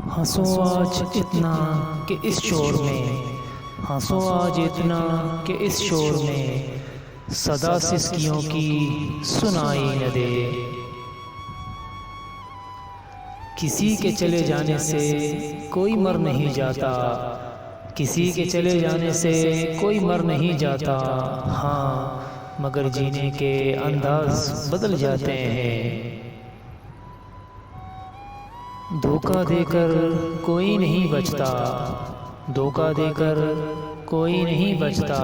हंसो आज इतना कि इस शोर में, हंसो आज इतना कि इस शोर में सदा सिसकियों की सुनाई न दे। किसी के चले जाने से कोई मर नहीं जाता, किसी के चले जाने से कोई मर नहीं जाता। हाँ, मगर जीने के अंदाज बदल जाते हैं। धोखा देकर कोई नहीं बचता, धोखा देकर कोई नहीं बचता।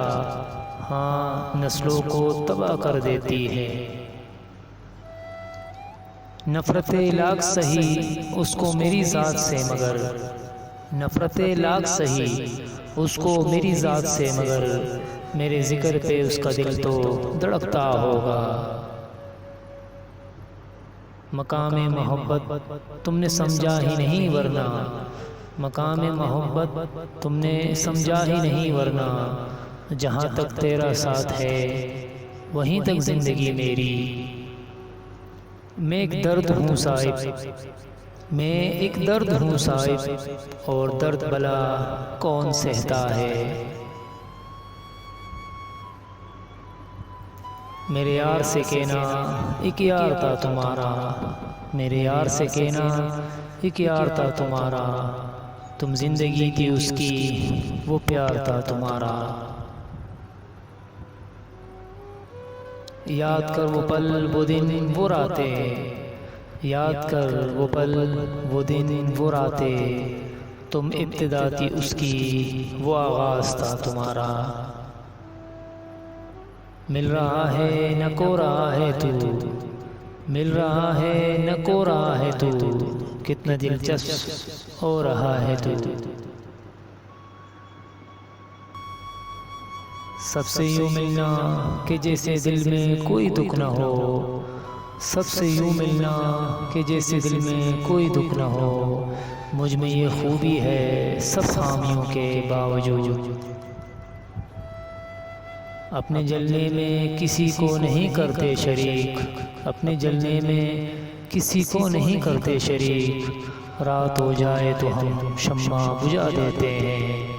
हाँ, नस्लों को तबाह कर देती है। नफ़रतें लाख सही उसको मेरी ज़ात से, मगर नफ़रतें लाख सही उसको मेरी ज़ात से, मगर मेरे ज़िक्र पे उसका दिल तो धड़कता होगा। मकामे मोहब्बत तुमने समझा ही नहीं वरना, मकामे मोहब्बत तुमने समझा ही नहीं वरना। जहाँ तक तेरा साथ है वहीं तक ज़िंदगी मेरी। मैं एक दर्द हूँ साहिब, मैं एक दर्द हूँ साहिब, और दर्द भला कौन सहता है। मेरे यार से कहना एक यार था तुम्हारा, मेरे यार से कहना एक यार था तुम्हारा। तुम जिंदगी थी उसकी, वो प्यार था तुम्हारा। याद कर वो पल वो दिन वो रातें, याद कर वो पल वो दिन वो रातें। तुम इब्तिदा थी उसकी, वो आगाज़ था तुम्हारा। मिल रहा है न को रहा है तू, मिल रहा है न को रहा है तू, कितना दिलचस्प हो रहा है तू। सबसे यूँ मिलना कि जैसे दिल में कोई दुख न हो, सबसे यूँ मिलना कि जैसे दिल में कोई दुख न हो। मुझ में ये खूबी है सब खामियों के बावजूद, अपने जलने में किसी को नहीं करते शरीक, अपने जलने में किसी को नहीं करते शरीक। रात हो जाए तो हम शम्मा बुझा देते हैं।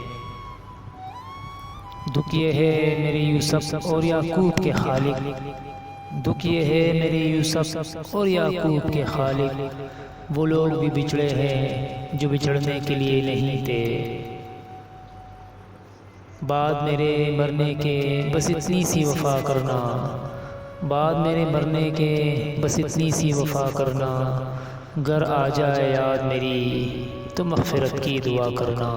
दुख ये है मेरे यूसुफ और याकूब के खालिक, दुख ये है मेरे यूसुफ और याकूब के खालिक। वो लोग भी बिछड़े हैं जो बिछड़ने के लिए नहीं थे। बाद मेरे मरने के बस इतनी सी वफ़ा करना, बाद मेरे मरने के बस इतनी सी वफ़ा करना। घर आ जाए याद मेरी तो मग़फ़िरत की दुआ करना।